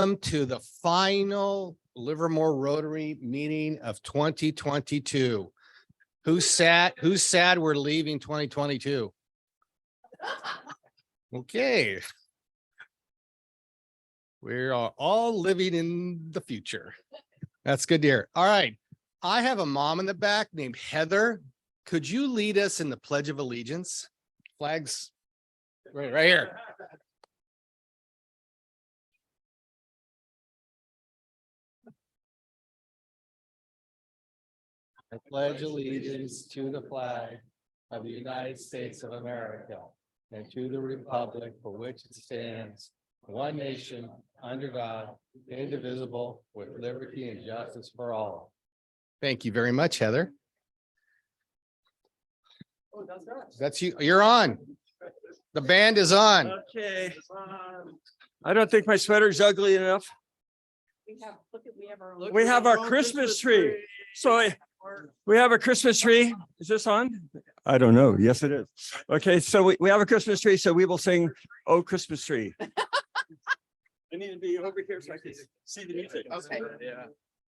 to the final Livermore Rotary meeting of 2022. Who's sad we're leaving 2022? Okay. We are all living in the future. That's good to hear. All right. I have a mom in the back named Heather. Could you lead us in the Pledge of Allegiance? Flags right here. I pledge allegiance to the flag of the United States of America and to the republic for which it stands, one nation, under God, indivisible, with liberty and justice for all. Thank you very much, Heather. That's you. You're on. The band is on. Okay. I don't think my sweater's ugly enough. We have our Christmas tree. So we have a Christmas tree. Is this on? I don't know. Yes, it is. Okay, so we have a Christmas tree, so we will sing "Oh Christmas Tree." I need to be over here so I can see the music. Okay. Yeah.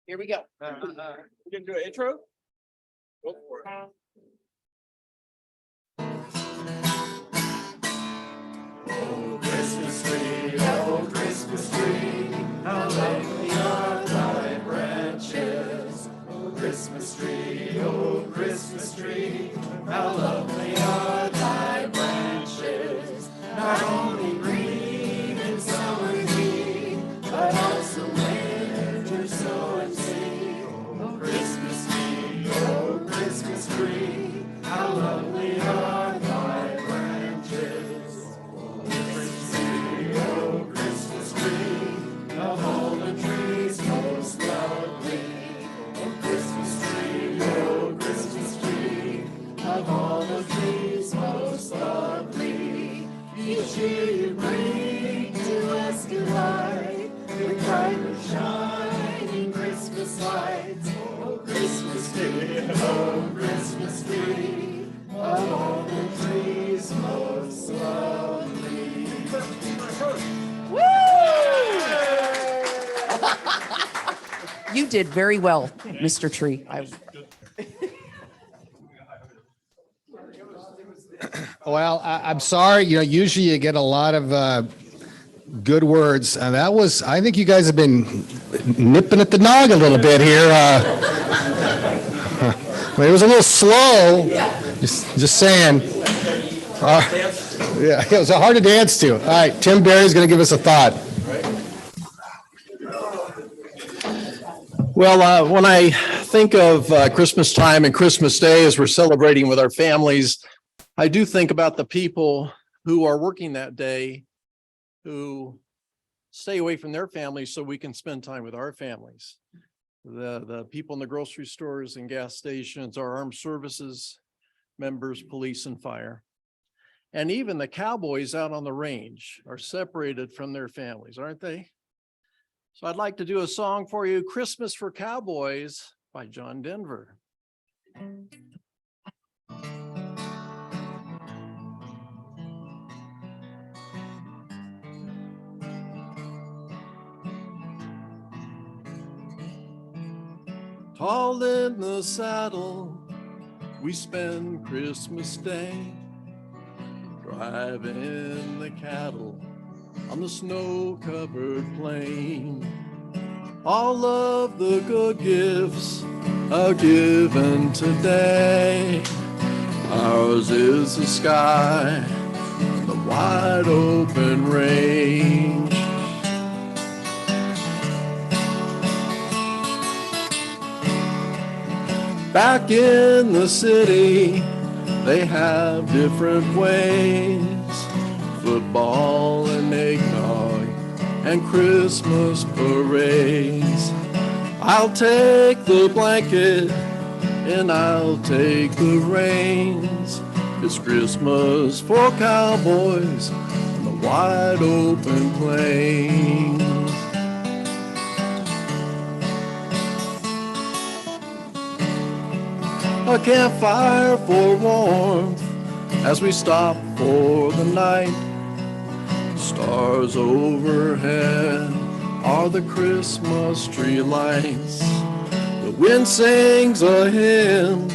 Here we go. We're gonna do an intro. Go for it. Oh, Christmas tree, how lovely are thy branches. Oh, Christmas tree, how lovely are thy branches. Not only green in summer heat, but also winter sow and seed. Oh, Christmas tree, how lovely are thy branches. Oh, Christmas tree, of all the trees most lovely. Oh, Christmas tree, of all the trees most lovely. Each year you bring to us delight, with brighter shining Christmas lights. Oh, Christmas tree, of all the trees most lovely. You did very well, Mr. Tree. Well, I'm sorry. Usually you get a lot of good words. And that was, I think you guys have been nipping at the nog a little bit here. It was a little slow. Just saying. Yeah, it was hard to dance to. All right, Tim Berry's going to give us a thought. Well, when I think of Christmas time and Christmas Day as we're celebrating with our families, I do think about the people who are working that day, who stay away from their families so we can spend time with our families. The people in the grocery stores and gas stations, our armed services members, police and fire. And even the cowboys out on the range are separated from their families, aren't they? So I'd like to do a song for you, Christmas for Cowboys by John Denver. Tall in the saddle, we spend Christmas Day, driving the cattle on the snow-covered plain. All of the good gifts are given today. Ours is the sky, the wide open range. Back in the city, they have different ways. Football and eggnog and Christmas parades. I'll take the blanket and I'll take the reins. It's Christmas for cowboys on the wide open plains. A campfire for warmth as we stop for the night. Stars overhead are the Christmas tree lights. The wind sings a hymn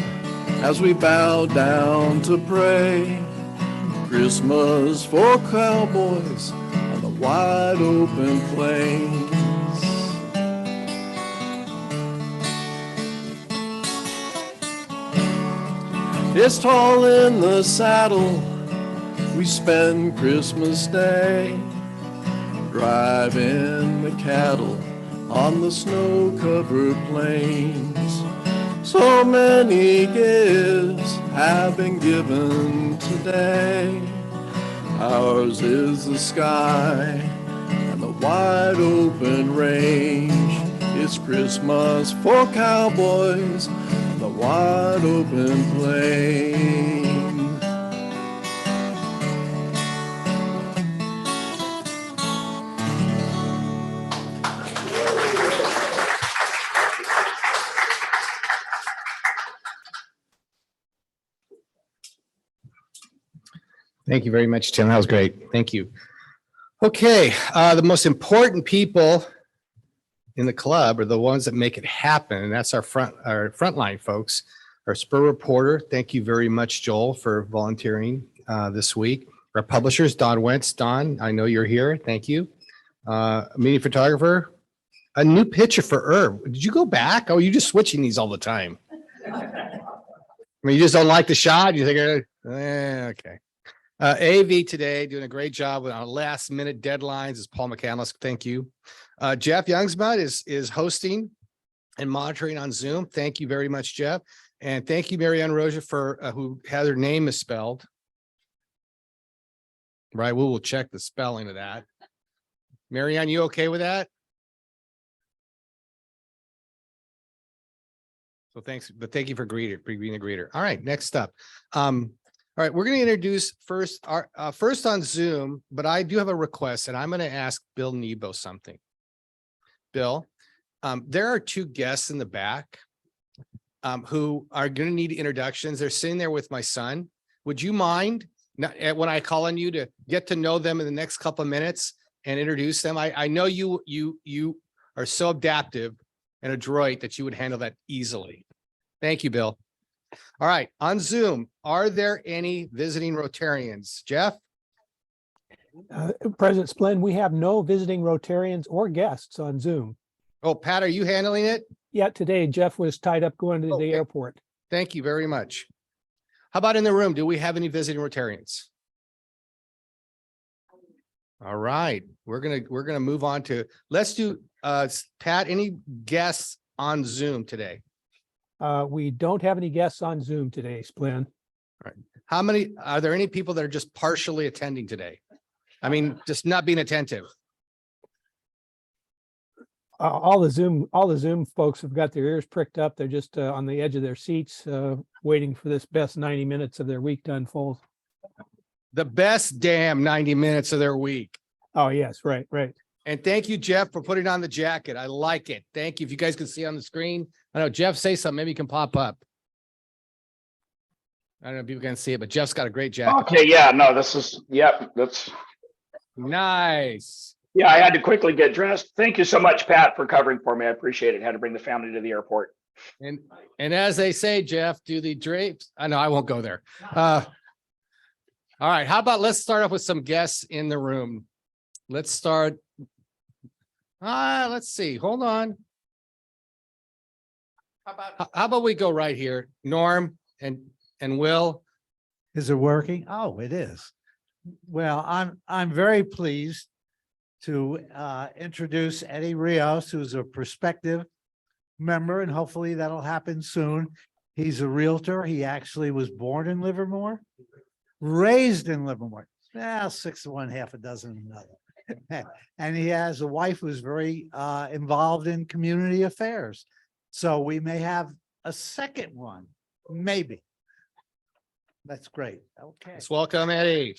as we bow down to pray. Christmas for cowboys on the wide open plains. It's tall in the saddle, we spend Christmas Day driving the cattle on the snow-covered plains. So many gifts have been given today. Ours is the sky and the wide open range. It's Christmas for cowboys on the wide open plain. Thank you very much, Tim. That was great. Thank you. Okay, the most important people in the club are the ones that make it happen, and that's our frontline folks. Our Spur reporter, thank you very much, Joel, for volunteering this week. Our publishers, Don Wentz. Don, I know you're here. Thank you. Media photographer, a new picture for Herb. Did you go back? Oh, you're just switching these all the time. I mean, you just don't like the shot. You think, okay. AV today doing a great job with our last minute deadlines is Paul McCandless. Thank you. Jeff Youngsmud is hosting and monitoring on Zoom. Thank you very much, Jeff. And thank you, Marianne Roja, for who had her name misspelled. Right, we will check the spelling of that. Marianne, you okay with that? So thanks, but thank you for being a greeter. All right, next up. All right, we're going to introduce first on Zoom, but I do have a request, and I'm going to ask Bill Nebo something. Bill, there are two guests in the back who are going to need introductions. They're sitting there with my son. Would you mind when I call on you to get to know them in the next couple of minutes and introduce them? I know you are so adaptive and adroit that you would handle that easily. Thank you, Bill. All right, on Zoom, are there any visiting Rotarians? Jeff? President Splend, we have no visiting Rotarians or guests on Zoom. Oh, Pat, are you handling it? Yeah, today Jeff was tied up going to the airport. Thank you very much. How about in the room? Do we have any visiting Rotarians? All right, we're gonna move on to, let's do Pat, any guests on Zoom today? We don't have any guests on Zoom today, Splend. All right. Are there any people that are just partially attending today? I mean, just not being attentive. All the Zoom folks have got their ears pricked up. They're just on the edge of their seats, waiting for this best 90 minutes of their week to unfold. The best damn 90 minutes of their week. Oh, yes, right. And thank you, Jeff, for putting on the jacket. I like it. Thank you. If you guys can see on the screen, I know Jeff, say something. Maybe you can pop up. I don't know if people can see it, but Jeff's got a great jacket. Okay, yeah, no, this is, yep, that's Nice. Yeah, I had to quickly get dressed. Thank you so much, Pat, for covering for me. I appreciate it. Had to bring the family to the airport. And as they say, Jeff, do the drapes. I know I won't go there. All right. How about let's start off with some guests in the room. Let's start. Let's see. Hold on. How about we go right here? Norm and Will. Is it working? Oh, it is. Well, I'm very pleased to introduce Eddie Rios, who's a prospective member, and hopefully that'll happen soon. He's a realtor. He actually was born in Livermore, raised in Livermore. 6 of one, half a dozen another. And he has a wife who's very involved in community affairs. So we may have a second one, maybe. That's great. Okay. Let's welcome Eddie.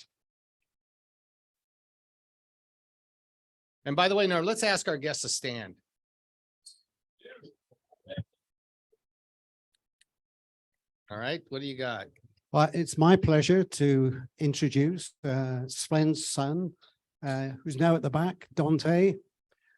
And by the way, no, let's ask our guests to stand. All right, what do you got? Well, it's my pleasure to introduce Sven's son, who's now at the back, Dante.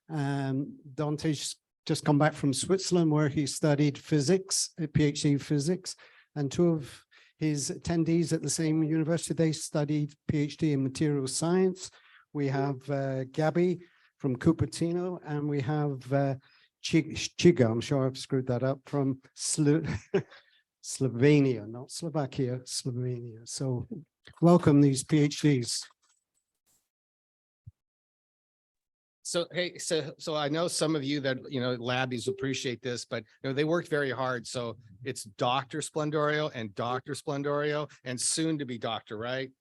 Dante's just come back from Switzerland where he studied physics, a PhD in physics, and two of his attendees at the same university, they studied PhD in materials science. We have Gabby from Cupertino, and we have Chiga, I'm sure I've screwed that up, from Slovenia, not Slovakia, Slovenia. So welcome these PhDs. So, hey, so I know some of you that, labbies appreciate this, but they worked very hard. So it's Dr. Splendorio and soon to be doctor, right?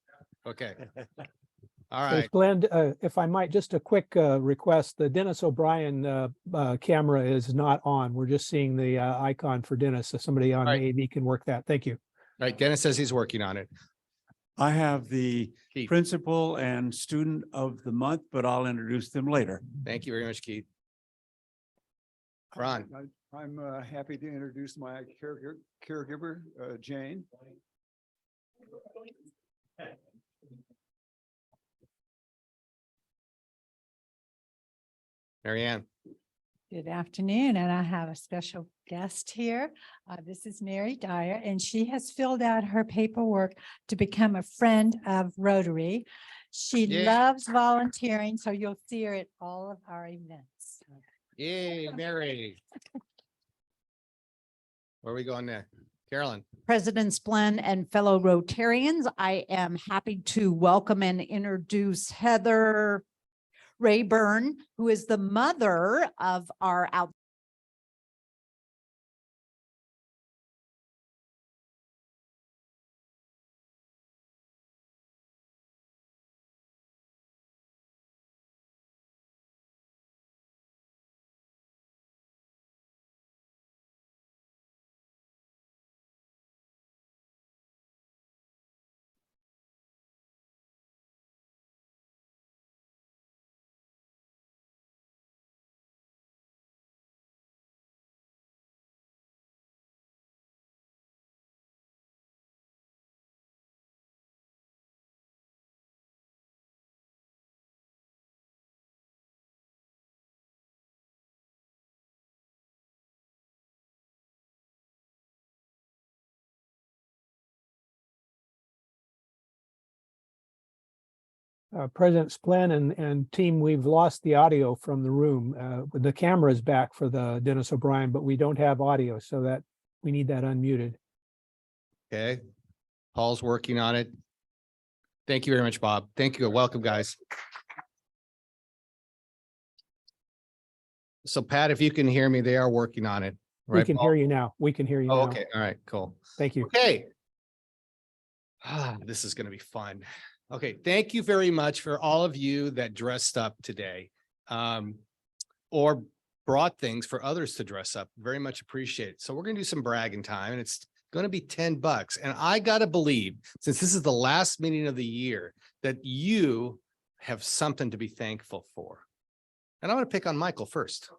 Okay. All So right. Glenn, if I might, just a quick request, the Dennis O'Brien camera is not on. We're just seeing the icon for Dennis. So somebody on Right. the AV can work that. Thank you. Right. Dennis says he's working on it. I have the Keith. principal and student of the month, but I'll introduce them later. Thank you very much, Keith. Ron. I'm happy to introduce my caregiver, Jane. Marianne. Good afternoon, and I have a special guest here. This is Mary Dyer, and she has filled out her paperwork to become a friend of Rotary. She Yeah. loves volunteering, so you'll see her at all of our events. Yay, Mary. Where are we going next? Carolyn. President Splen and fellow Rotarians, I am happy to welcome and introduce Heather Rayburn, who is the mother of our President Splen and team, we've lost the audio from the room. The camera is back for the Dennis O'Brien, but we don't have audio, so that we need that unmuted. Okay. Paul's working on it. Thank you very much, Bob. Thank you. Welcome, guys. So Pat, if you can hear me, they are working on it. We Right, can Paul? hear you now. We can hear you Oh, now. okay. All right, cool. Thank you. Okay. This is going to be fun. Okay, thank you very much for all of you that dressed up today. Or brought things for others to dress up. Very much appreciate it. So we're going to do some bragging time, and it's going to be $10. And I got to believe, since this is the last meeting of the year, that you have something to be thankful for. And I want to pick on Michael first.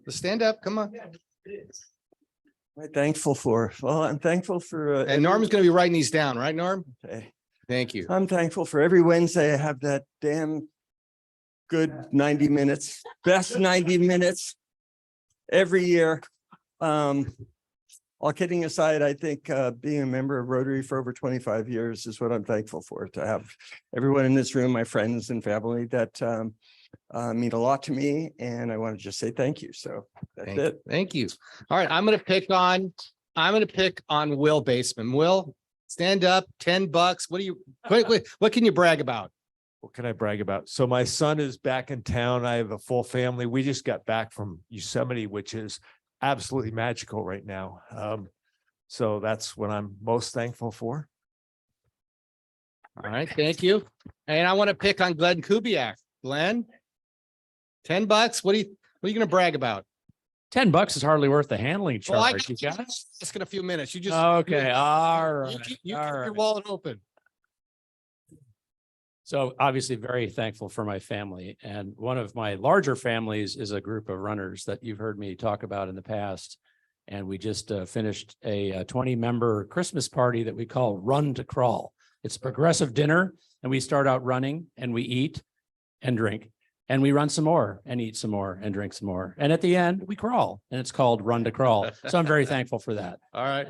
Stand up, come on. I'm thankful for, well, I'm thankful for. And Norm's going to be writing these down, right, Norm? Okay. Thank you. I'm thankful for every Wednesday I have that damn good 90 minutes, best 90 minutes every year. All kidding aside, I think being a member of Rotary for over 25 years is what I'm thankful for, to have everyone in this room, my friends and family that mean a lot to me. And I want to just say thank you. So that's it. Thank you. All right, I'm going to pick on Will Baseman. Will, stand up, $10. What do you, what can you brag about? What can I brag about? So my son is back in town. I have a full family. We just got back from Yosemite, which is absolutely magical right now. So that's what I'm most thankful for. All right, thank you. And I want to pick on Glenn Kubiak. Glenn, $10. What are you going to brag about? $10 is hardly worth the handling Well, I charge. You got it? just in a few minutes. You just Okay, all right. you keep all your right. wallet open. So obviously very thankful for my family. And one of my larger families is a group of runners that you've heard me talk about in the past. And we just finished a 20-member Christmas party that we call Run to Crawl. It's a progressive dinner, and we start out running and we eat and drink. And we run some more and eat some more and drink some more. And at the end, we crawl, and it's called Run to Crawl. So I'm very thankful for that. All right.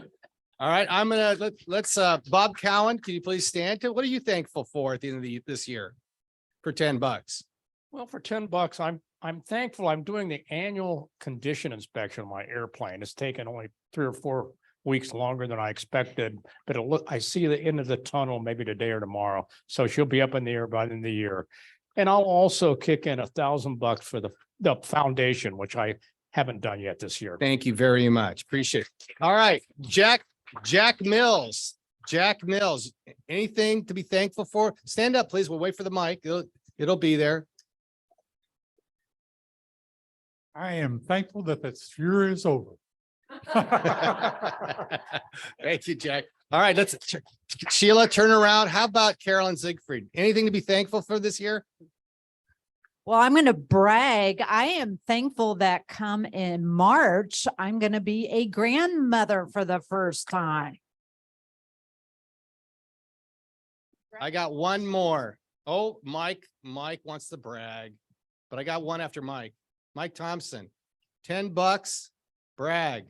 All right. I'm gonna, let's, Bob Cowan, can you please stand to, what are you thankful for at the end of this year? For $10? Well, for $10, I'm thankful. I'm doing the annual condition inspection of my airplane. It's taken only 3 or 4 weeks longer than I expected, but I see the end of the tunnel maybe today or tomorrow. So she'll be up in the air by the end of the year. And I'll also kick in $1,000 for the foundation, which I haven't done yet this year. Thank you very much. Appreciate it. All right, Jack Mills. Jack Mills, anything to be thankful for? Stand up, please. We'll wait for the mic. It'll be there. I am thankful that this year is over. Thank you, Jack. All right, let's Sheila, turn around. How about Carolyn Siegfried? Anything to be thankful for this year? Well, I'm going to brag. I am thankful that come in March, I'm going to be a grandmother for the first time. I got one more. Oh, Mike wants to brag, but I got one after Mike. Mike Thompson, $10, brag.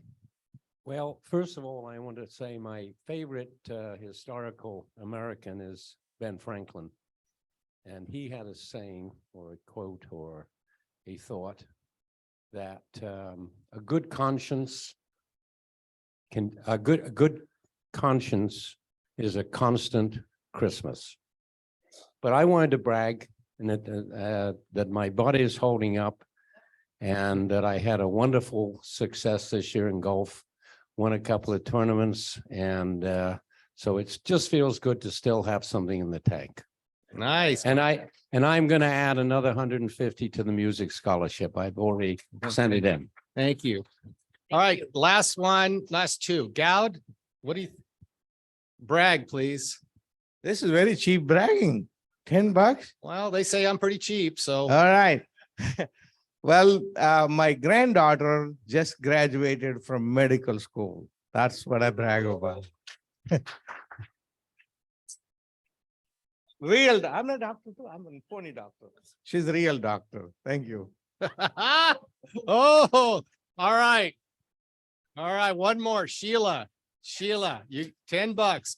Well, first of all, I want to say my favorite historical American is Ben Franklin. And he had a saying or a quote or a thought that a good conscience is a constant Christmas. But I wanted to brag and that my body is holding up and that I had a wonderful success this year in golf, won a couple of tournaments. And so it just feels good to still have something in the tank. Nice. And I'm going to add another 150 to the music scholarship. I've already sent it in. Thank you. All right, last two. Gowd, what do you brag, please? This is very cheap bragging. $10. Well, they say I'm pretty cheap, so. All right. Well, my granddaughter just graduated from medical school. That's what I brag about. I'm a doctor too. I'm a phony doctor. She's a real doctor. Thank you. Oh, all right. All right, one more. Sheila, you $10.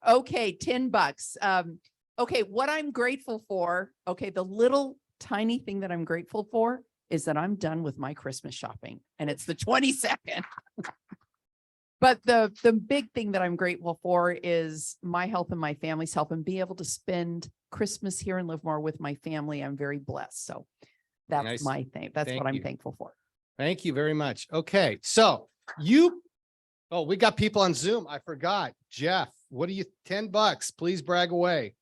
Okay, $10. Okay, what I'm grateful for, okay, the little tiny thing that I'm grateful for is that I'm done with my Christmas shopping and it's the 22nd. But the big thing that I'm grateful for is my health and my family's health and be able to spend Christmas here in Livermore with my family. I'm very blessed. So that's Nice. my thing. That's Thank what I'm you. thankful for. Thank you very much. Okay, so we got people on Zoom. I forgot. Jeff, what do you, $10? Please brag away.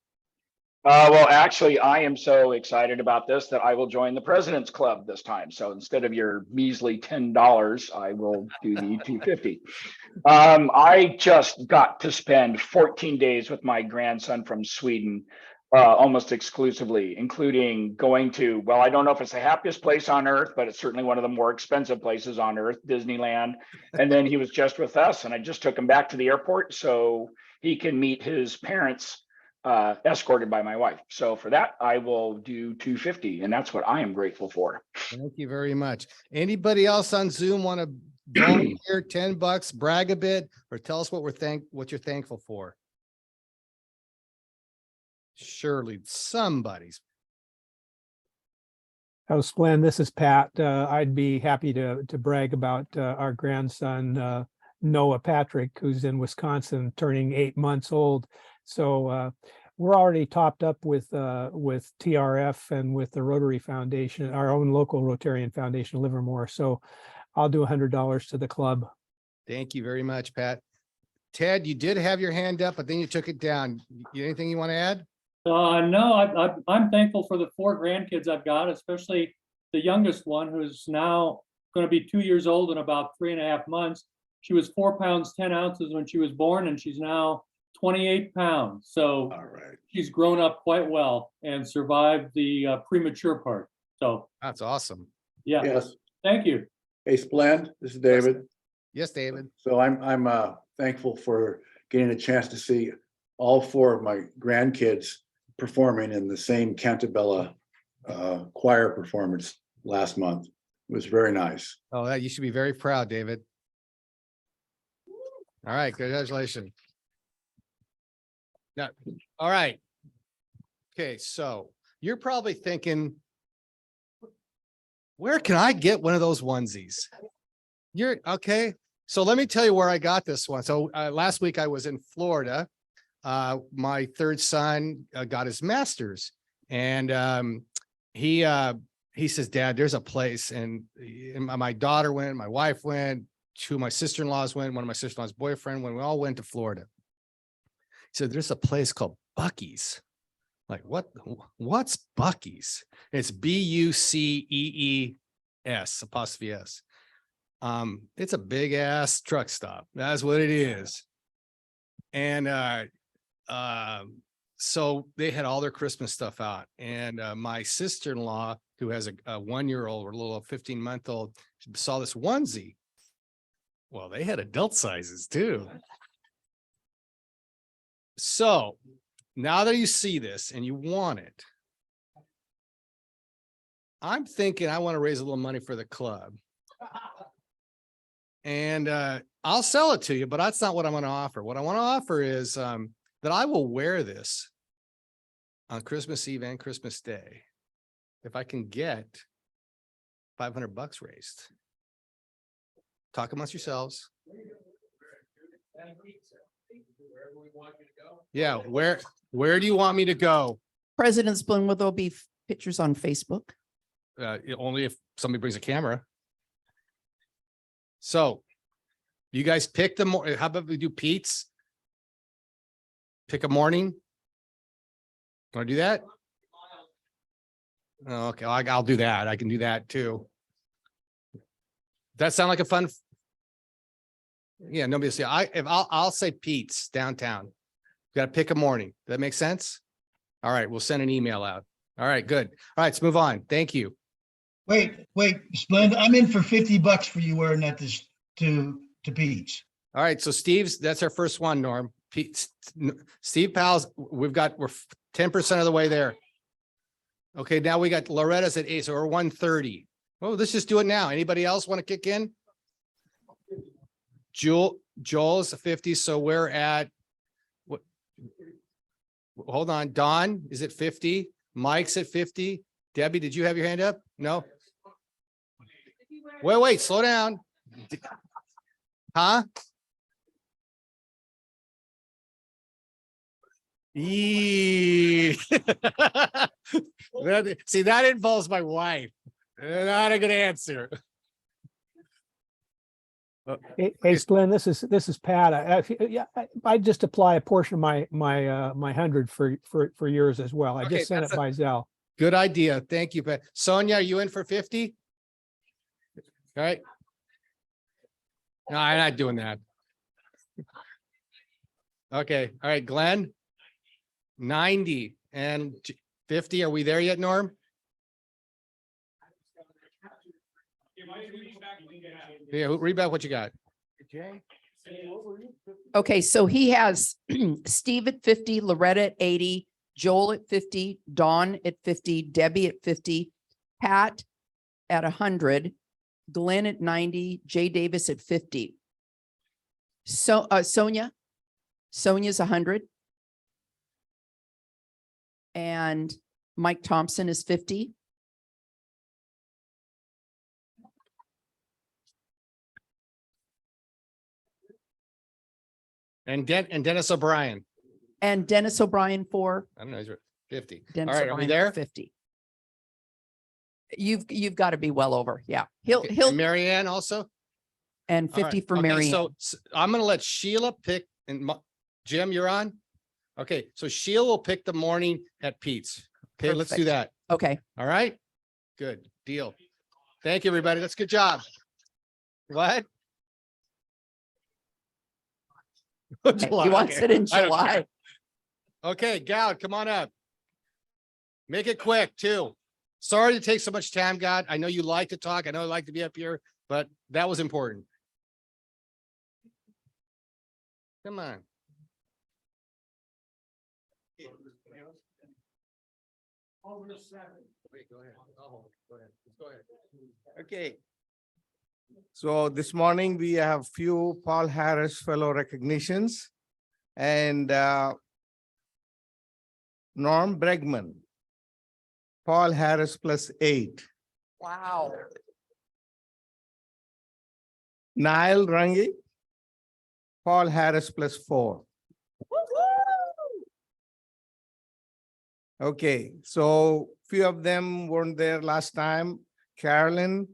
Well, actually, I am so excited about this that I will join the President's Club this time. So instead of your measly $10, I will do the $250. I just got to spend 14 days with my grandson from Sweden, almost exclusively, including going to, well, I don't know if it's the happiest place on earth, but it's certainly one of the more expensive places on earth, Disneyland. And then he was just with us and I just took him back to the airport so he can meet his parents, escorted by my wife. So for that, I will do $250, and that's what I am grateful for. Thank you very much. Anybody else on Zoom want to volunteer $10, brag a bit, or tell us what you're thankful for? Surely somebody's. Oh, Splend, this is Pat. I'd be happy to brag about our grandson, Noah Patrick, who's in Wisconsin, turning 8 months old. So we're already topped up with TRF and with the Rotary Foundation, our own local Rotarian Foundation, Livermore. So I'll do $100 to the club. Thank you very much, Pat. Ted, you did have your hand up, but then you took it down. Anything you want to add? No, I'm thankful for the 4 grandkids I've got, especially the youngest one, who's now going to be 2 years old in about 3.5 months. She was 4 pounds, 10 ounces when she was born, and she's now 28 pounds. So she's grown up quite well and survived the premature part. So that's awesome. Yeah. Yes. Thank you. Hey, Splend, this is David. Yes, David. So I'm thankful for getting a chance to see all 4 of my grandkids performing in the same Cantabella choir performance last month. It was very nice. Oh, that you should be very proud, David. All right, congratulations. Now, all right. Okay, so you're probably thinking, where can I get one of those onesies? You're okay. So let me tell you where I got this one. So last week I was in Florida. My third son got his master's, and he says, "Dad, there's a place," and my daughter went, my wife went, two of my sister-in-laws went, one of my sister-in-law's boyfriend, when we all went to Florida. He said, "There's a place called Buc-ee's." Like, what's Buc-ee's? It's Bucees apostrophe S. It's a big ass truck stop. That's what it is. And so they had all their Christmas stuff out. And my sister-in-law, who has a 1-year-old or a little 15-month-old, saw this onesie. Well, they had adult sizes too. So now that you see this and you want it, I'm thinking I want to raise a little money for the club. And I'll sell it to you, but that's not what I'm going to offer. What I want to offer is that I will wear this on Christmas Eve and Christmas Day if I can get $500 raised. Talk amongst yourselves. Yeah, where do you want me to go? President Spoon, will there be pictures on Facebook? Only if somebody brings a camera. So you guys pick the more. How about we do Pete's? Pick a morning. Want to do that? Oh, okay, I'll do that. I can do that too. That sound like a fun? Yeah, nobody will see. I'll say Pete's downtown. Got to pick a morning. Does that make sense? All right, we'll send an email out. All right, good. All right, let's move on. Thank you. Wait, Splenda, I'm in for $50 for you wearing that to Pete's. All right, so that's our first one, Norm. Steve Powell's, we're 10% of the way there. Okay, now we got Loretta's at 8, so we're 130. Well, let's just do it now. Anybody else want to kick in? Joel's 50, so we're at what? Hold on, Don is at 50. Mike's at 50. Debbie, did you have your hand up? No. Wait, slow down. Huh? See, that involves my wife. Not a good answer. Hey, Glenn, this is Pat. I just apply a portion of my 100 for yours as well. I just sent it by Zelle. Good idea. Thank you, Pat. Sonia, are you in for 50? All right. No, I'm not doing that. Okay. All right, Glenn. 90 and 50. Are we there yet, Norm? Yeah, read back what you got. Okay, so he has Steve at 50, Loretta at 80, Joel at 50, Dawn at 50, Debbie at 50, Pat at 100, Glenn at 90, Jay Davis at 50. So Sonya's 100. And Mike Thompson is 50. And Dennis O'Brien. And Dennis O'Brien for? I don't know, he's 50. Dennis All right, are we O'Brien there? 50. You've got to be well over. Yeah. He'll And Marianne also? And 50 All right. for Okay, Marianne. So I'm going to let Sheila pick, and Jim, you're on? Okay, so Sheila will pick the morning at Pete's. Okay, let's do Perfect. that. Okay. All right, good deal. Thank you, everybody. That's a good job. What? He wants it in I don't July. care. Okay, Gal, come on up. Make it quick too. Sorry to take so much time, God. I know you like to talk. I know you like to be up here, but that was important. Come on. Okay. So this morning we have few Paul Harris Fellow recognitions and Norm Bregman, Paul Harris +8. Wow. Niall Rangi, Paul Harris +4. Okay, so few of them weren't there last time. Carolyn,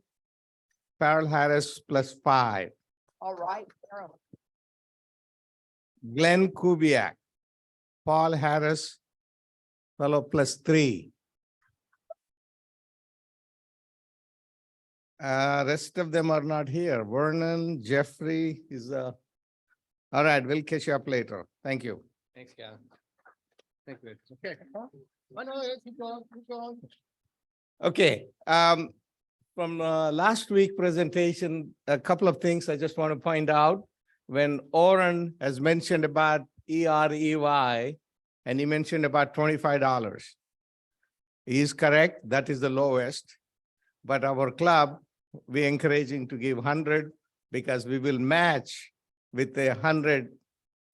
Paul Harris +5. All right. Carol. Glenn Kubiak, Paul Harris Fellow +3. Rest of them are not here. Vernon, Jeffrey is all right, we'll catch you up later. Thank you. Thanks, Gavin. Thank you. Okay. Oh, no, keep going, keep going. Okay, from last week presentation, a couple of things I just want to point out. When Oren has mentioned about EREY, and he mentioned about $25. He is correct, that is the lowest. But our club, we're encouraging to give 100 because we will match with 100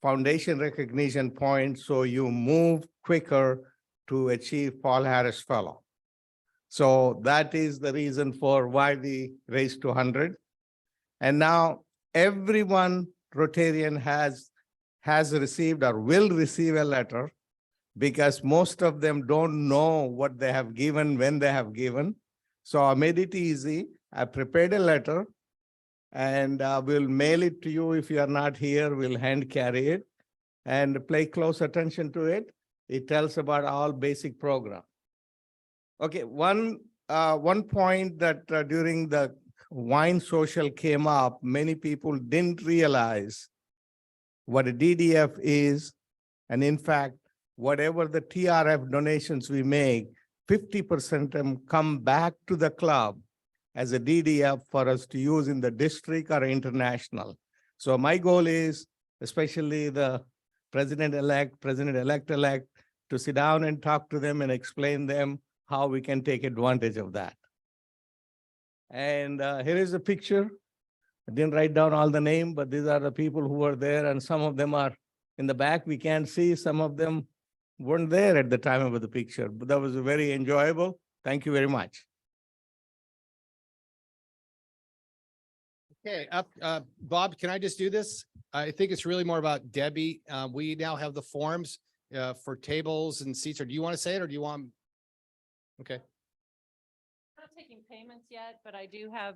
foundation recognition points, so you move quicker to achieve Paul Harris Fellow. So that is the reason for why we raised to 100. And now everyone Rotarian has received or will receive a letter because most of them don't know what they have given, when they have given. So I made it easy. I prepared a letter and we'll mail it to you. If you are not here, we'll hand carry it and pay close attention to it. It tells about all basic program. Okay, one point that during the wine social came up, many people didn't realize what a DDF is. And in fact, whatever the TRF donations we make, 50% of them come back to the club as a DDF for us to use in the district or international. So my goal is, especially the president-elect, president-elect-elect, to sit down and talk to them and explain them how we can take advantage of that. And here is a picture. I didn't write down all the name, but these are the people who were there, and some of them are in the back. We can't see, some of them weren't there at the time of the picture, but that was very enjoyable. Thank you very much. Okay, Bob, can I just do this? I think it's really more about Debbie. We now have the forms for tables and seats, or do you want to say it, or do you want? Okay. Not taking payments yet, but I do have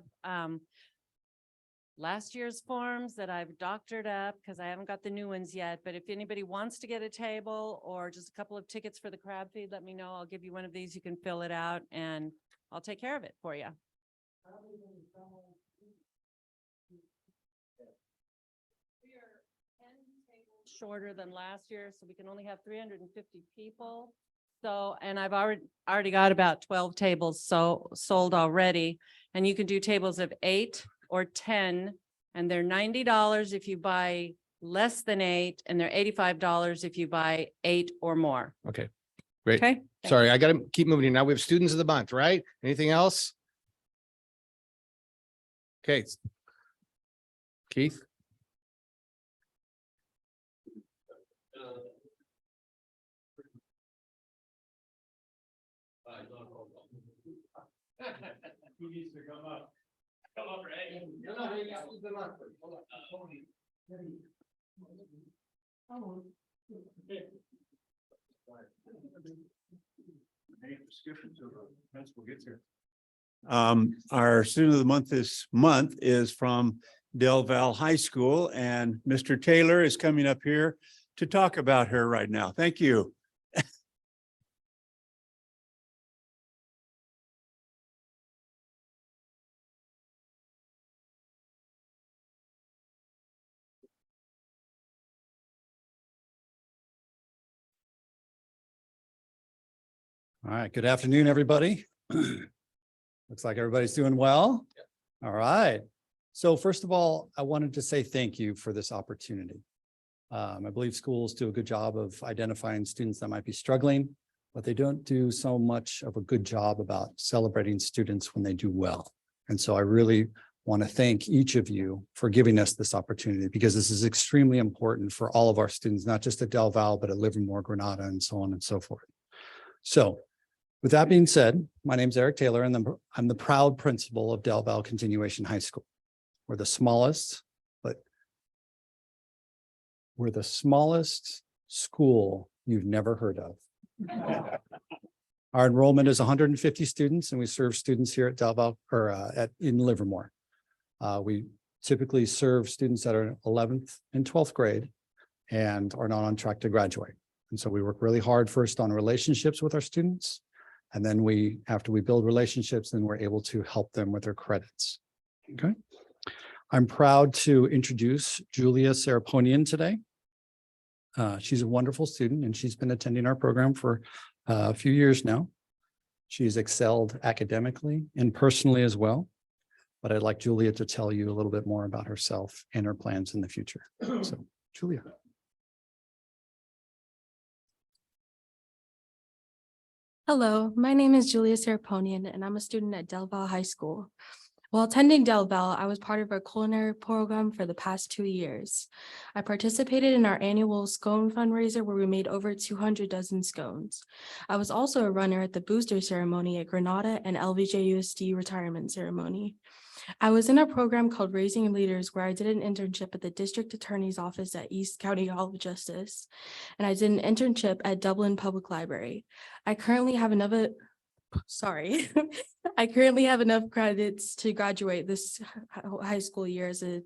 last year's forms that I've doctored up because I haven't got the new ones yet. But if anybody wants to get a table or just a couple of tickets for the crab feed, let me know. I'll give you one of these. You can fill it out and I'll take care of it for you. Shorter than last year, so we can only have 350 people. So, and I've already got about 12 tables sold already, and you can do tables of 8 or 10, and they're $90 if you buy less than 8, and they're $85 if you buy 8 or more. Okay, great. Okay. Sorry, I got to keep moving here. Now we have students of the month, right? Anything else? Okay. Keith? He needs to come up. Come up, Ray. Our student of the month this month is from Del Val High School, and Mr. Taylor is coming up here to talk about her right now. Thank you. All right, good afternoon, everybody. Looks like everybody's doing well. All right. So first of all, I wanted to say thank you for this opportunity. I believe schools do a good job of identifying students that might be struggling but they don't do so much of a good job about celebrating students when they do well. And so I really want to thank each of you for giving us this opportunity, because this is extremely important for all of our students, not just at Del Val, but at Livermore, Granada, and so on and so forth. So with that being said, my name is Eric Taylor, and I'm the proud principal of Del Val Continuation High School. We're the smallest school you've never heard of. Our enrollment is 150 students, and we serve students here at Del Val in Livermore. We typically serve students that are in 11th and 12th grade and are not on track to graduate. And so we work really hard first on relationships with our students. And then after we build relationships, then we're able to help them with their credits. Okay. I'm proud to introduce Julia Saraponian today. She's a wonderful student, and she's been attending our program for a few years now. She's excelled academically and personally as well. But I'd like Julia to tell you a little bit more about herself and her plans in the future. So, Julia. Hello, my name is Julia Saraponian, and I'm a student at Del Val High School. While attending Del Val, I was part of our culinary program for the past 2 years. I participated in our annual scone fundraiser where we made over 200 dozen scones. I was also a runner at the booster ceremony at Granada and LVJUSD retirement ceremony. I was in a program called Raising Leaders where I did an internship at the District Attorney's Office at East County Hall of Justice, and I did an internship at Dublin Public Library. I currently have enough credits to graduate this high school year as a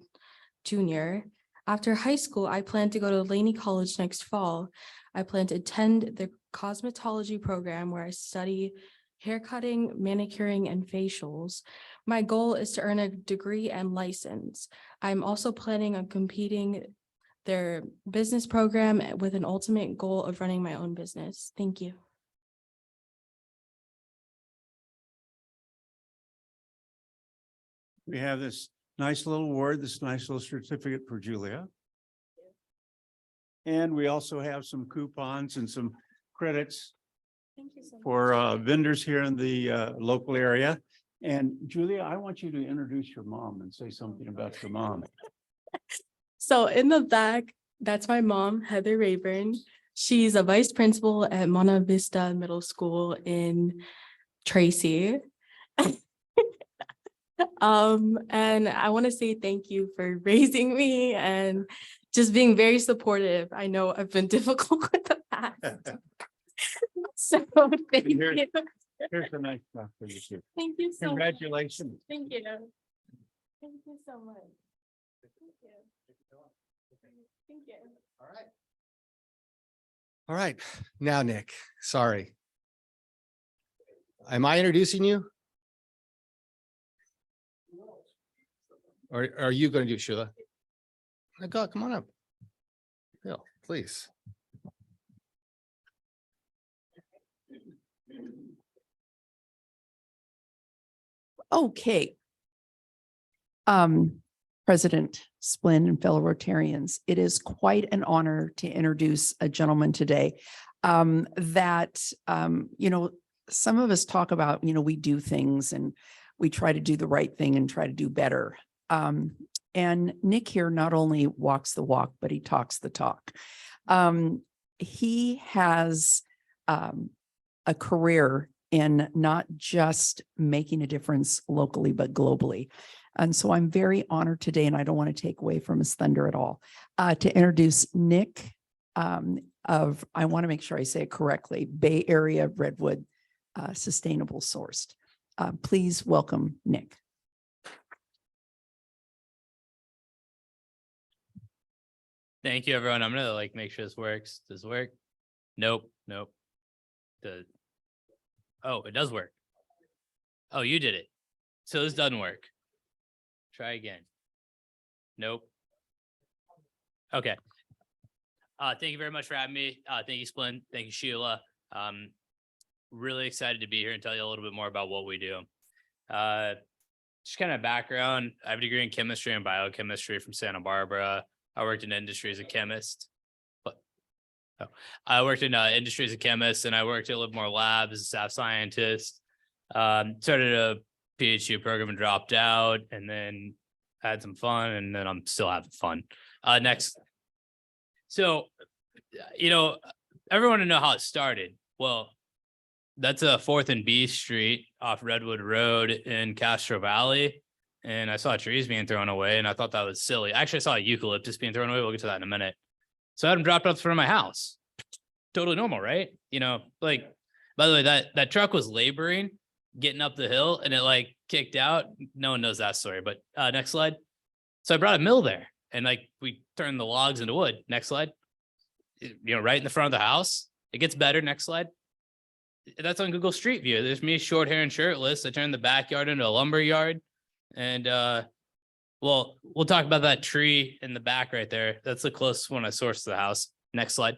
junior. After high school, I plan to go to Laney College next fall. I plan to attend the cosmetology program where I study haircutting, manicuring, and facials. My goal is to earn a degree and license. I'm also planning on competing their business program with an ultimate goal of running my own business. Thank you. We have this nice little award, this nice little certificate for Julia. And we also have some coupons and some credits for vendors here in the local area. And Julia, I want you to introduce your mom and say something about your mom. So in the back, that's my mom, Heather Rayburn. She's a vice principal at Monta Vista Middle School in Tracy. And I want to say thank you for raising me and just being very supportive. I know I've been difficult with the past. So thank you. Here's a nice stuff for you too. Thank you so much. Congratulations. Thank you. Thank you so much. Thank you. Thank you. All right. All right. Now, Nick, sorry. Am I introducing you? Or are you going to do it, Sheila? Oh, God, come on up. Bill, please. Okay. President Splin and fellow Rotarians, it is quite an honor to introduce a gentleman today that, some of us talk about, we do things and we try to do the right thing and try to do better. And Nick here not only walks the walk, but he talks the talk. He has a career in not just making a difference locally, but globally. And so I'm very honored today, and I don't want to take away from his thunder at all, to introduce Nick of, I want to make sure I say it correctly, Bay Area Redwood Sustainable Sourced. Please welcome Nick. Thank you, everyone. I'm gonna make sure this works. Does it work? Nope. Oh, it does work. Oh, you did it. So this doesn't work. Try again. Nope. Okay. Thank you very much for having me. Thank you, Splin. Thank you, Sheila. Really excited to be here and tell you a little bit more about what we do. Just kind of background. I have a degree in chemistry and biochemistry from Santa Barbara. I worked in industry as a chemist, but I worked in industry as a chemist, and I worked at Livermore Lab as a staff scientist. Started a PhD program and dropped out, and then had some fun, and then I'm still having fun. Next. So, everyone to know how it started. Well, that's a 4th and B Street off Redwood Road in Castro Valley. And I saw trees being thrown away, and I thought that was silly. Actually, I saw a eucalyptus being thrown away. We'll get to that in a minute. So I had them dropped off in front of my house. Totally normal, right? By the way, that truck was laboring, getting up the hill, and it kicked out. No one knows that story, but next slide. So I brought a mill there, and we turned the logs into wood. Next slide. Right in the front of the house. It gets better. Next slide. That's on Google Street View. There's me, short hair and shirtless. I turned the backyard into a lumber yard. And we'll talk about that tree in the back right there. That's the closest one I sourced to the house. Next slide.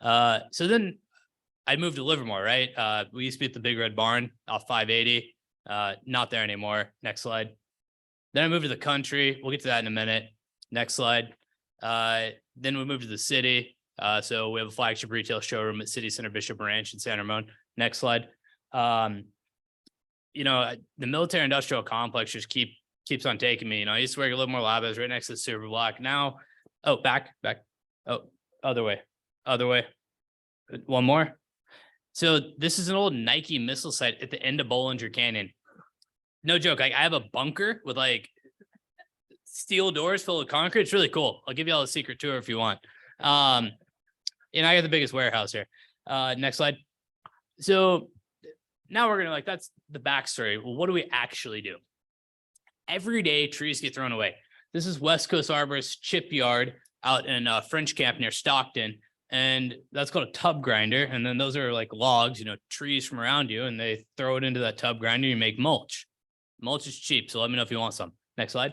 So then I moved to Livermore, right? We used to be at the Big Red Barn off 580. Not there anymore. Next slide. Then I moved to the country. We'll get to that in a minute. Next slide. Then we moved to the city. So we have a flagship retail showroom at City Center Bishop Ranch in San Ramon. Next slide. The military industrial complex just keeps on taking me. I used to work at Livermore Lab. I was right next to the Silver Block. Now, back. Oh, other way. One more. So this is an old Nike missile site at the end of Bollinger Canyon. No joke. I have a bunker with steel doors filled with concrete. It's really cool. I'll give you all a secret tour if you want. I got the biggest warehouse here. Next slide. So now we're gonna that's the backstory. Well, what do we actually do? Every day trees get thrown away. This is West Coast Arborist Chip Yard out in French Camp near Stockton. And that's called a tub grinder. And then those are logs, trees from around you, and they throw it into that tub grinder. You make mulch. Mulch is cheap. So let me know if you want some. Next slide.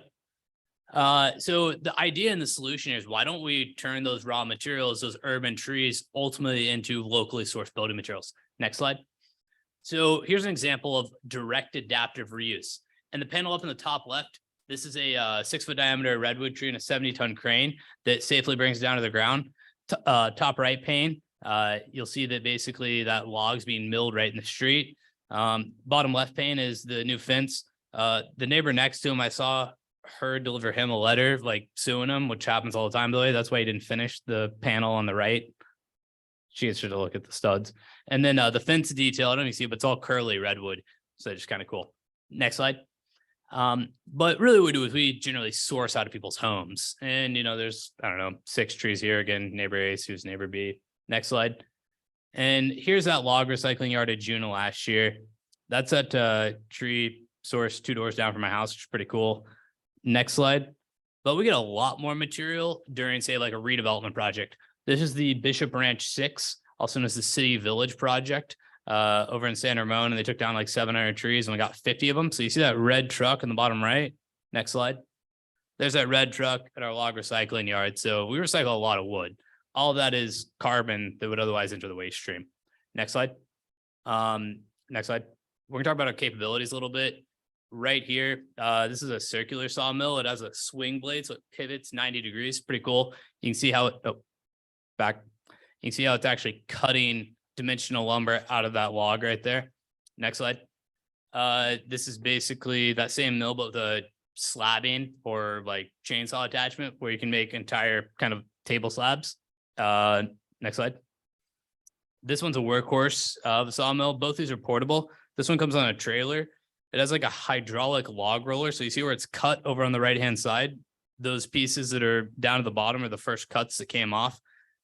So the idea and the solution is, why don't we turn those raw materials, those urban trees, ultimately into locally sourced building materials? Next slide. So here's an example of direct adaptive reuse. And the panel up in the top left, this is a 6-foot diameter redwood tree and a 70-ton crane that safely brings it down to the ground. Top right pane, you'll see that basically that log's being milled right in the street. Bottom left pane is the new fence. The neighbor next to him, I saw her deliver him a letter suing him, which happens all the time, by the way. That's why he didn't finish the panel on the right. She gets her to look at the studs. And then the fence detail, I don't even see it, but it's all curly redwood. So just kind of cool. Next slide. But really what we do is we generally source out of people's homes. And, there's, 6 trees here. Again, neighbor A sues neighbor B. Next slide. And here's that log recycling yard at June of last year. That's at tree source 2 doors down from my house, which is pretty cool. Next slide. But we get a lot more material during, say, a redevelopment project. This is the Bishop Ranch 6, also known as the City Village project, over in San Ramon, and they took down 700 trees, and we got 50 of them. So you see that red truck in the bottom right? Next slide. There's that red truck at our log recycling yard. So we recycle a lot of wood. All of that is carbon that would otherwise enter the waste stream. Next slide. Next slide. We're gonna talk about our capabilities a little bit. Right here, this is a circular sawmill. It has a swing blade, so it pivots 90 degrees. Pretty cool. You can see how it, back. You can see how it's actually cutting dimensional lumber out of that log right there. Next slide. This is basically that same mill, but with a slabbing or chainsaw attachment where you can make entire kind of table slabs. Next slide. This one's a workhorse of the sawmill. Both these are portable. This one comes on a trailer. It has a hydraulic log roller. So you see where it's cut over on the right-hand side. Those pieces that are down at the bottom are the first cuts that came off.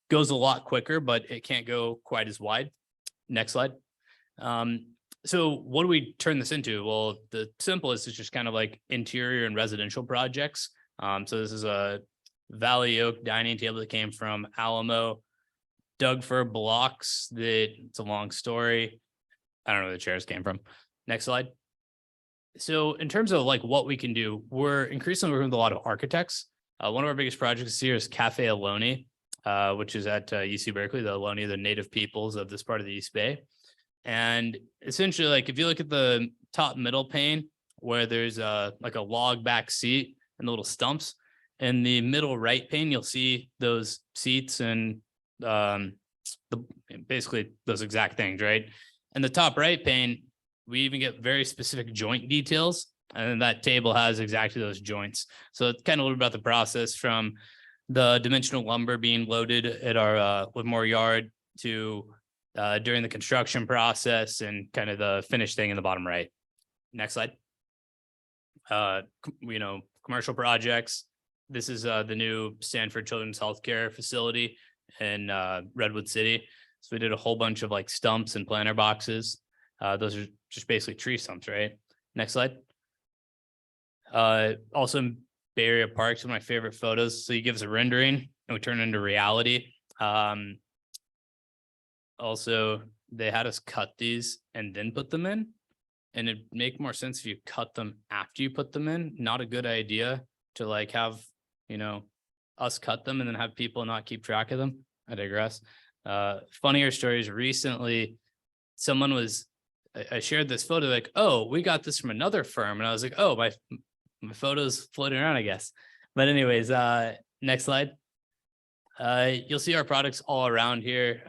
Goes a lot quicker, but it can't go quite as wide. Next slide. So what do we turn this into? Well, the simplest is just kind of interior and residential projects. So this is a Valley Oak dining table that came from Alamo, dug for blocks that it's a long story. I don't know where the chairs came from. Next slide. So in terms of what we can do, we're increasingly working with a lot of architects. One of our biggest projects here is Cafe Ohlone, which is at UC Berkeley. The Ohlone, the native peoples of this part of the East Bay. And essentially, if you look at the top middle pane where there's a log back seat and the little stumps, in the middle right pane, you'll see those seats and basically those exact things, right? And the top right pane, we even get very specific joint details, and then that table has exactly those joints. So it's kind of a little bit about the process from the dimensional lumber being loaded at our Livermore yard to during the construction process and kind of the finished thing in the bottom right. Next slide. Commercial projects. This is the new Stanford Children's Healthcare facility in Redwood City. So we did a whole bunch of like stumps and planter boxes. Those are just basically tree stumps, right? Next slide. Also in Bay Area Parks, one of my favorite photos. So you give us a rendering and we turn it into reality. Also, they had us cut these and then put them in. And it'd make more sense if you cut them after you put them in. Not a good idea to like have, us cut them and then have people not keep track of them. I digress. Funnier stories recently, I shared this photo like, oh, we got this from another firm. And I was like, oh, my photo's floating around, I guess. But anyways, next slide. You'll see our products all around here.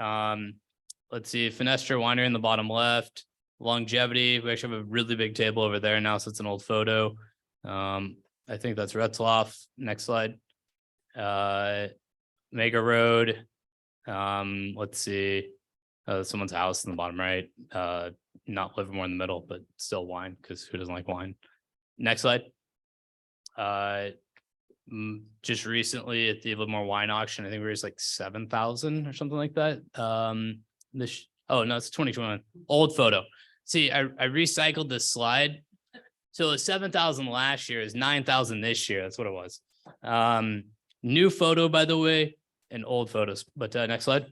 Let's see, Fenestra Winery in the bottom left. Longevity, we actually have a really big table over there now, so it's an old photo. I think that's Retzloff. Next slide. Mega Road. Let's see. Someone's house in the bottom right. Not Livermore in the middle, but still wine, because who doesn't like wine? Next slide. Just recently at the Livermore wine auction, I think we raised like 7,000 or something like that. Oh no, it's 2021. Old photo. See, I recycled this slide. So the 7,000 last year is 9,000 this year. That's what it was. New photo, by the way, and old photos. But next slide.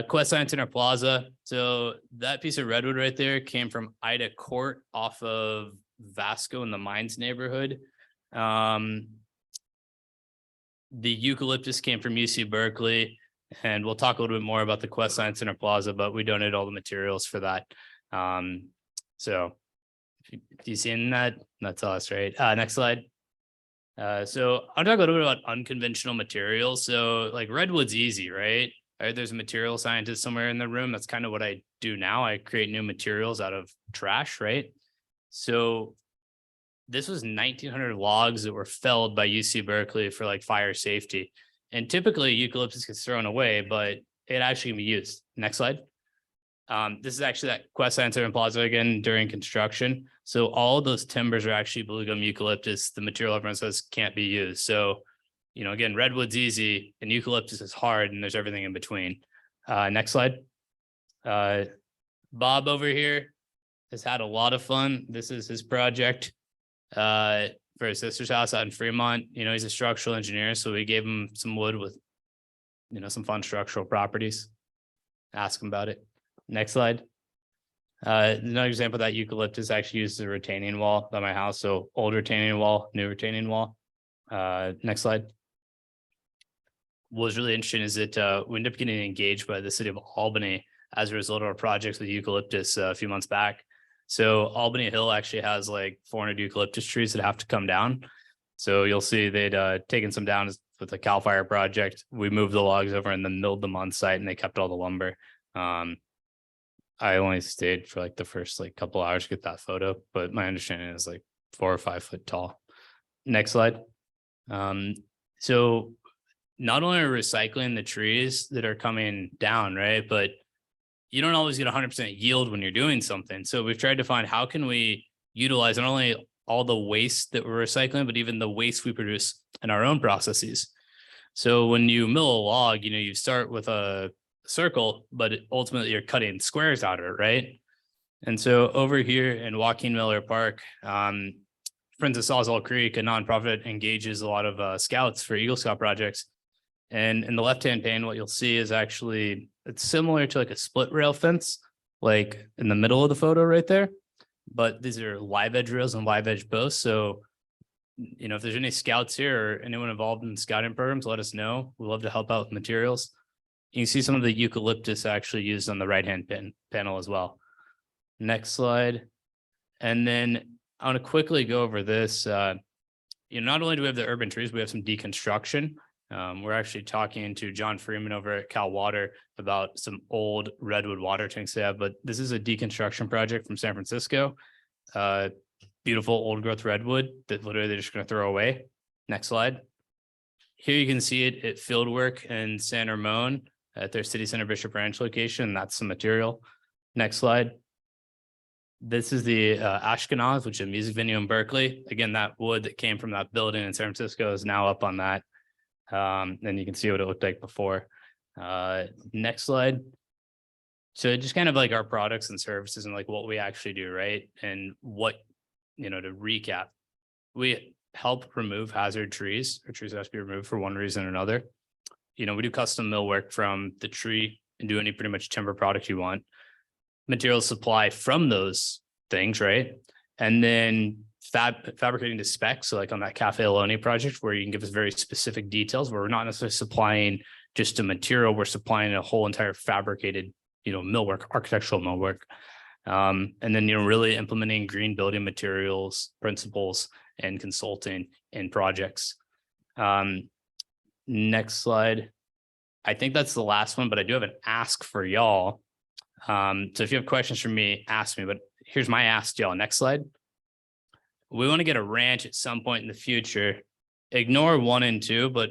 Quest Science Center Plaza. So that piece of redwood right there came from Ida Court off of Vasco in the Mines neighborhood. The eucalyptus came from UC Berkeley. And we'll talk a little bit more about the Quest Science Center Plaza, but we donated all the materials for that. So if you've seen that, that's us, right? Next slide. So I'll talk a little bit about unconventional materials. So like redwood's easy, right? There's a material scientist somewhere in the room. That's kind of what I do now. I create new materials out of trash, right? So this was 1,900 logs that were felled by UC Berkeley for like fire safety. And typically eucalyptus gets thrown away, but it actually can be used. Next slide. This is actually that Quest Science Center Plaza again during construction. So all of those timbers are actually blue gum eucalyptus. The material everyone says can't be used. So, again, redwood's easy and eucalyptus is hard and there's everything in between. Next slide. Bob over here has had a lot of fun. This is his project. For his sister's house out in Fremont. He's a structural engineer, so we gave him some wood with, some fun structural properties. Ask him about it. Next slide. Another example of that eucalyptus actually uses a retaining wall by my house. So old retaining wall, new retaining wall. Next slide. What was really interesting is that we ended up getting engaged by the city of Albany as a result of our projects with eucalyptus a few months back. So Albany Hill actually has like 400 eucalyptus trees that have to come down. So you'll see they'd taken some down with the CAL FIRE project. We moved the logs over and then milled them on site and they kept all the lumber. I only stayed for like the first like couple hours to get that photo, but my understanding is like 4 or 5 foot tall. Next slide. So not only are we recycling the trees that are coming down, right? But you don't always get 100% yield when you're doing something. So we've tried to find how can we utilize not only all the waste that we're recycling, but even the waste we produce in our own processes. So when you mill a log, you start with a circle, but ultimately you're cutting squares out of it, right? And so over here in Joaquin Miller Park, Friends of Sawzall Creek, a nonprofit, engages a lot of scouts for Eagle Scout projects. And in the left-hand pane, what you'll see is actually, it's similar to like a split rail fence, like in the middle of the photo right there. But these are live edge rails and live edge posts. So, if there's any scouts here or anyone involved in scouting programs, let us know. We'd love to help out with materials. You can see some of the eucalyptus actually used on the right-hand panel as well. Next slide. And then I want to quickly go over this. Not only do we have the urban trees, we have some deconstruction. We're actually talking to John Freeman over at Cal Water about some old Redwood water tanks they have, but this is a deconstruction project from San Francisco. Beautiful old growth redwood that literally they're just going to throw away. Next slide. Here you can see it at Fieldwork in San Ramon at their City Center Bishop Ranch location. That's the material. Next slide. This is the Ashkenaz, which is a music venue in Berkeley. Again, that wood that came from that building in San Francisco is now up on that. And you can see what it looked like before. Next slide. So just kind of like our products and services and like what we actually do, right? And what, to recap, we help remove hazard trees or trees that have to be removed for one reason or another. We do custom millwork from the tree and do any pretty much timber product you want. Material supply from those things, right? And then fabricating to spec. So like on that Cafe Aloni project where you can give us very specific details where we're not necessarily supplying just a material, we're supplying a whole entire fabricated, millwork, architectural millwork. And then, really implementing green building materials, principles, and consulting in projects. Next slide. I think that's the last one, but I do have an ask for y'all. So if you have questions for me, ask me, but here's my ask to y'all. Next slide. We want to get a ranch at some point in the future. Ignore 1 and 2, but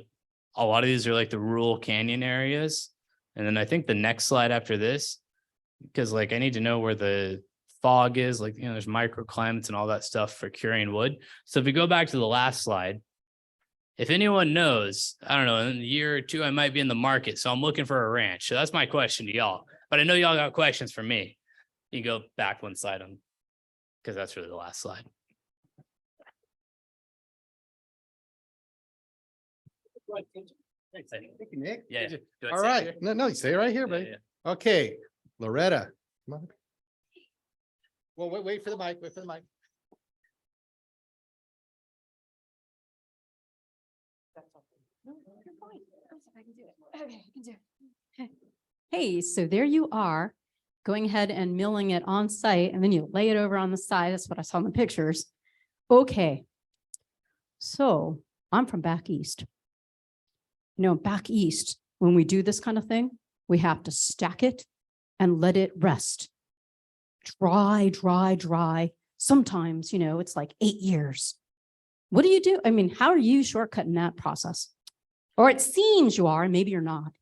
a lot of these are like the rural canyon areas. And then I think the next slide after this, because like I need to know where the fog is, like, there's microclimates and all that stuff for curing wood. So if we go back to the last slide, if anyone knows, I don't know, in a year or 2, I might be in the market. So I'm looking for a ranch. So that's my question to y'all. But I know y'all got questions for me. You go back 1 slide on, because that's really the last slide. Thank you, Nick. Yeah. All right. No, you stay right here, buddy. Yeah. Okay, Loretta. Come on. Well, wait for the mic, wait for the mic. Hey, so there you are, going ahead and milling it on site, and then you lay it over on the side. That's what I saw in the pictures. Okay. So I'm from back east. Back east, when we do this kind of thing, we have to stack it and let it rest. Dry, dry, dry. Sometimes, it's like 8 years. What do you do? I mean, how are you shortcutting that process? Or it seems you are, and maybe you're not.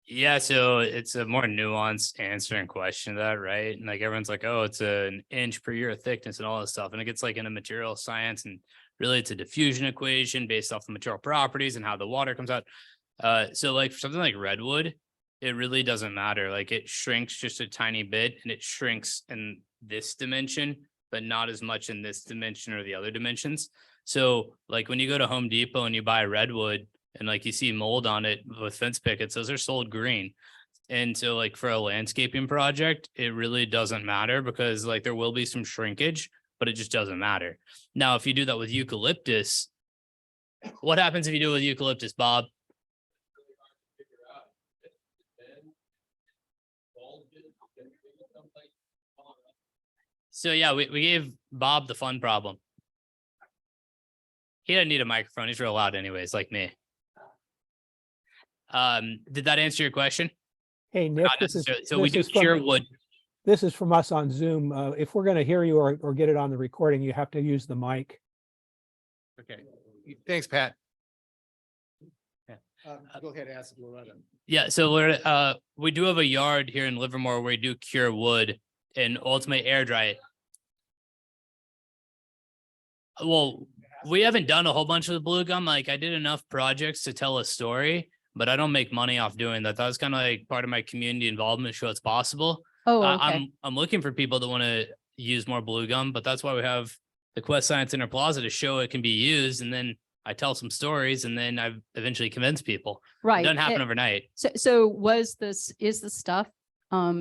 Yeah, so it's a more nuanced answer and question to that, right? And like everyone's like, oh, it's an inch per year of thickness and all this stuff. And it gets like into material science, and really it's a diffusion equation based off the material properties and how the water comes out. So like for something like redwood, it really doesn't matter. Like it shrinks just a tiny bit, and it shrinks in this dimension, but not as much in this dimension or the other dimensions. So like when you go to Home Depot and you buy redwood, and like you see mold on it with fence pickets, those are sold green. And so like for a landscaping project, it really doesn't matter because like there will be some shrinkage, but it just doesn't matter. Now, if you do that with eucalyptus, what happens if you do it with eucalyptus, Bob? So yeah, we gave Bob the fun problem. He doesn't need a microphone. He's real loud anyways, like me. Did that answer your question? Hey, Nick, Not this is, necessarily. So we do this is from- cure wood. This is from us on Zoom. If we're going to hear you or get it on the recording, you have to use the mic. Okay, thanks, Pat. Yeah. Go ahead, ask Loretta. Yeah, so we do have a yard here in Livermore where we do cure wood and ultimately air dry it. Well, we haven't done a whole bunch of the blue gum. Like I did enough projects to tell a story, but I don't make money off doing that. That was kind of like part of my community involvement, show it's possible. Oh, okay. I'm looking for people that want to use more blue gum, but that's why we have the Quest Science Inner Plaza to show it can be used. And then I tell some stories, and then I eventually convince people. Right. It doesn't happen overnight. So is the stuff, I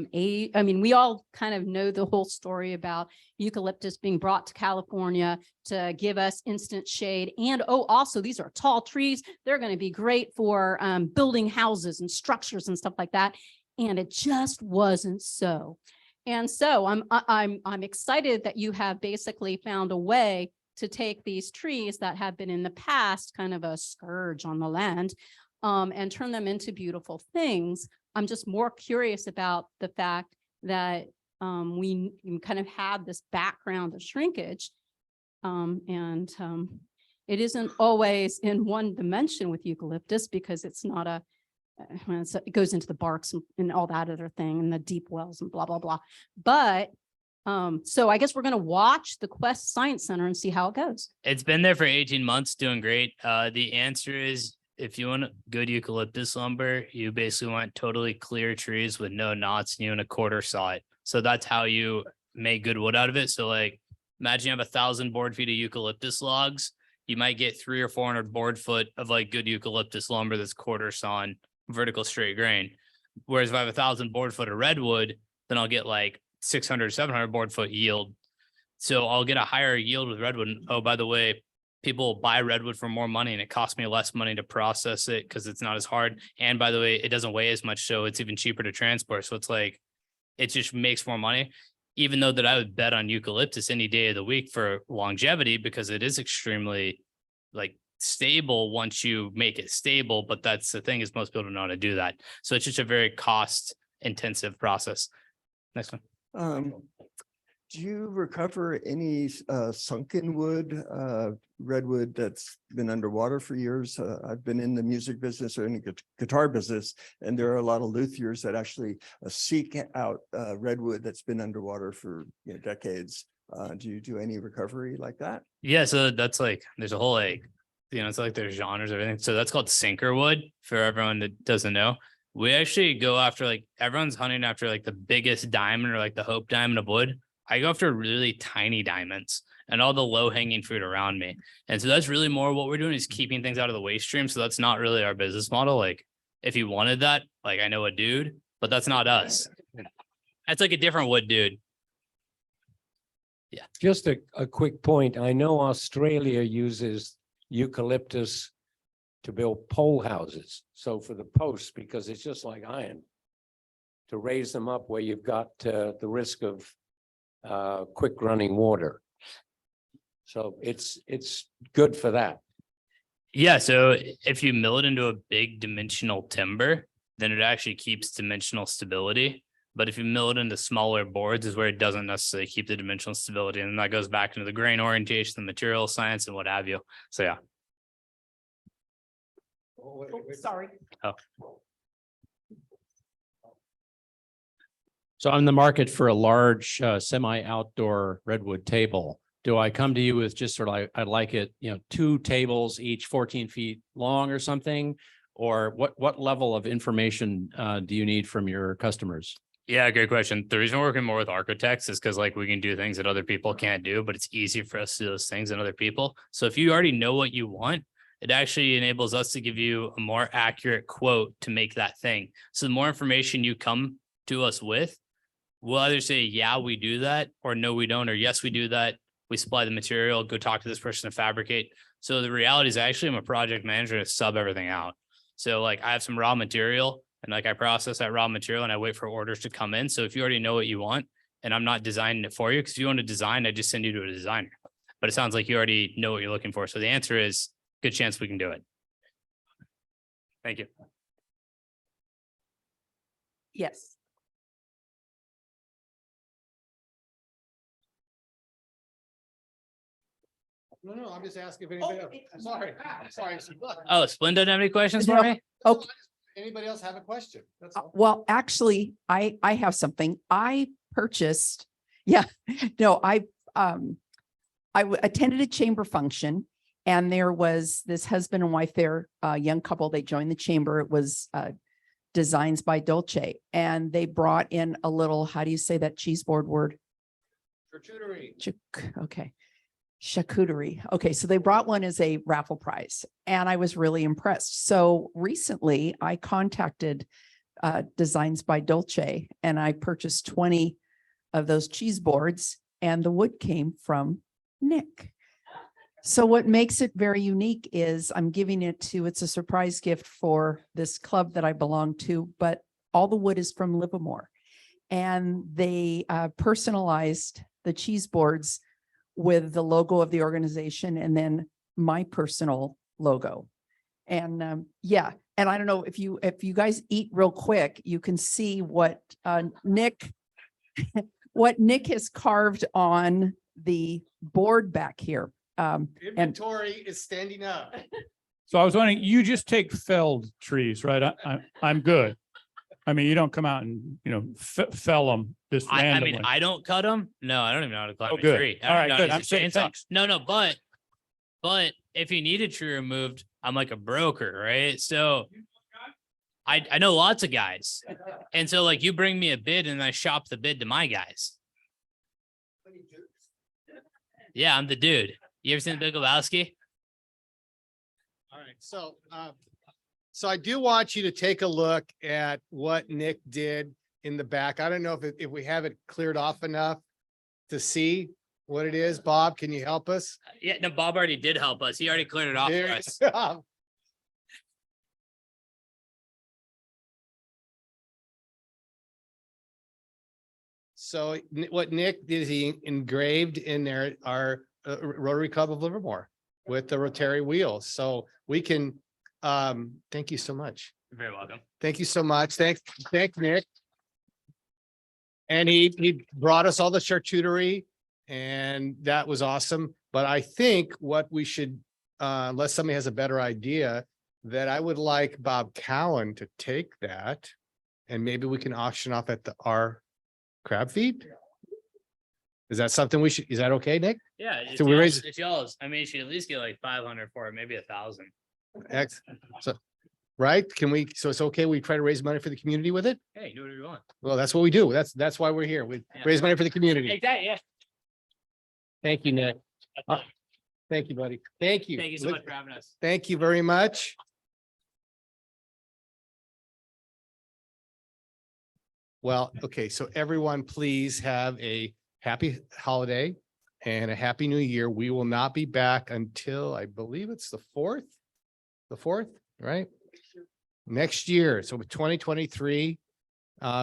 mean, we all kind of know the whole story about eucalyptus being brought to California to give us instant shade. And also these are tall trees. They're going to be great for building houses and structures and stuff like that. And it just wasn't so. And so I'm excited that you have basically found a way to take these trees that have been in the past kind of a scourge on the land and turn them into beautiful things. I'm just more curious about the fact that we kind of have this background of shrinkage. It isn't always in one dimension with eucalyptus because it's not a, it goes into the barks and all that other thing and the deep wells and blah, blah, blah. But so I guess we're going to watch the Quest Science Center and see how it goes. It's been there for 18 months, doing great. The answer is, if you want good eucalyptus lumber, you basically want totally clear trees with no knots, and you want a quarter saw it. So that's how you make good wood out of it. So like, imagine you have 1,000 board feet of eucalyptus logs. You might get 300 or 400 board foot of like good eucalyptus lumber that's quarter sawn, vertical straight grain. Whereas if I have 1,000 board foot of redwood, then I'll get like 600, 700 board foot yield. So I'll get a higher yield with redwood. And, oh, by the way, people buy redwood for more money and it costs me less money to process it because it's not as hard. And by the way, it doesn't weigh as much. So it's even cheaper to transport. So it's like, it just makes more money. Even though that I would bet on eucalyptus any day of the week for longevity, because it is extremely like stable once you make it stable. But that's the thing, is most people don't know how to do that. So it's just a very cost intensive process. Next one. Do you recover any sunken wood, redwood that's been underwater for years? I've been in the music business or in the guitar business, and there are a lot of luthiers that actually seek out redwood that's been underwater for decades. Do you do any recovery like that? Yeah, so that's like, there's a whole like, it's like there's genres, everything. So that's called sinker wood for everyone that doesn't know. We actually go after like, everyone's hunting after like the biggest diamond or like the hope diamond of wood. I go after really tiny diamonds and all the low hanging fruit around me. And so that's really more what we're doing, is keeping things out of the waste stream. So that's not really our business model. Like if you wanted that, like I know a dude, but that's not us. That's like a different wood dude. Yeah. Just a quick point. I know Australia uses eucalyptus to build pole houses. So for the posts, because it's just like iron, to raise them up where you've got the risk of quick running water. So it's good for that. Yeah. So if you mill it into a big dimensional timber, then it actually keeps dimensional stability. But if you mill it into smaller boards, is where it doesn't necessarily keep the dimensional stability. And that goes back into the grain orientation, the material science, and what have you. So yeah. Sorry. Oh. So I'm in the market for a large semi-outdoor redwood table. Do I come to you with just sort of, I'd like it, 2 tables, each 14 feet long or something? Or what level of information do you need from your customers? Yeah, great question. The reason we're working more with architects is because like we can do things that other people can't do, but it's easy for us to do those things than other people. So if you already know what you want, it actually enables us to give you a more accurate quote to make that thing. So the more information you come to us with, we'll either say, yeah, we do that, or no, we don't, or yes, we do that. We supply the material, go talk to this person to fabricate. So the reality is actually I'm a project manager to sub everything out. So like I have some raw material and like I process that raw material and I wait for orders to come in. So if you already know what you want and I'm not designing it for you, because if you want to design, I just send you to a designer. But it sounds like you already know what you're looking for. So the answer is good chance we can do it. Thank you. Yes. No, I'm just asking if anybody else. I'm sorry. Oh, Splenda doesn't have any questions for me? Okay. Anybody else have a question? That's all. Well, actually, I have something. I purchased, I attended a chamber function, and there was this husband and wife there, a young couple. They joined the chamber. It was Designs by Dolce, and they brought in a little, how do you say that cheese board word? Charcuterie. Okay. Charcuterie. Okay, so they brought one as a raffle prize, and I was really impressed. So recently I contacted Designs by Dolce, and I purchased 20 of those cheese boards, and the wood came from Nick. So what makes it very unique is I'm giving it to, it's a surprise gift for this club that I belong to, but all the wood is from Livermore, and they personalized the cheese boards with the logo of the organization and then my personal logo. And yeah, and I don't know if you guys eat real quick, you can see what Nick what Nick has carved on the board back here. Inventory is standing up. So I was wondering, you just take felled trees, right? I'm good. I mean, you don't come out and, fell them just I randomly. mean, I don't cut them. No, I don't even know how to climb Oh, a good. tree. I All don't right, know how good. to I'm use a saying chainsaw. thanks. No, but if you need a tree removed, I'm like a broker, right? So I know lots of guys. And so like you bring me a bid and I shop the bid to my guys. Yeah, I'm the dude. You ever seen the Big Lebowski? All right, so I do want you to take a look at what Nick did in the back. I don't know if we have it cleared off enough to see what it is. Bob, can you help us? Yeah, no, Bob already did help us. He already cleared it off There for you us. go. So what Nick did is he engraved in there our Rotary Club of Livermore with the rotary wheels. So we can, thank you so much. You're very welcome. Thank you so much. Thank Nick. And he brought us all the charcuterie and that was awesome. But I think what we should, unless somebody has a better idea, that I would like Bob Cowan to take that and maybe we can auction off at our crab feed. Is that something we should, is that okay, Nick? Yeah, it's So we raise- it's y'all's. I mean, you should at least get like 500 for it, maybe 1,000. So, right? Can we, so it's okay, we try to raise money for the community with it? Hey, do whatever you want. Well, that's what we do. That's why we're here. We raise money for the community. Exactly, yeah. Thank you, Nick. Thank you, buddy. Thank you. Thank you so much for having us. Thank you very much. Well, okay, so everyone, please have a happy holiday and a happy new year. We will not be back until I believe it's the 4th, right? Next year, so 2023.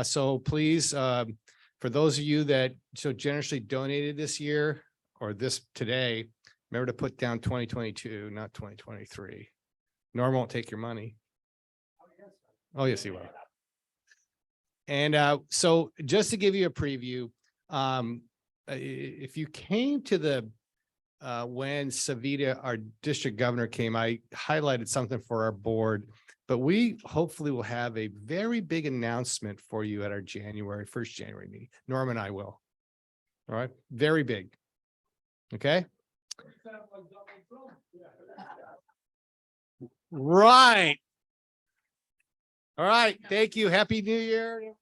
So please, for those of you that so generously donated this year or this today, remember to put down 2022, not 2023. Norm won't take your money. Oh, yes, he will. And so just to give you a preview, if you came to the when Savita, our district governor, came, I highlighted something for our board, but we hopefully will have a very big announcement for you at our first January meeting. Norm and I will. All right, very big. Okay. Right. All right. Thank you. Happy New Year.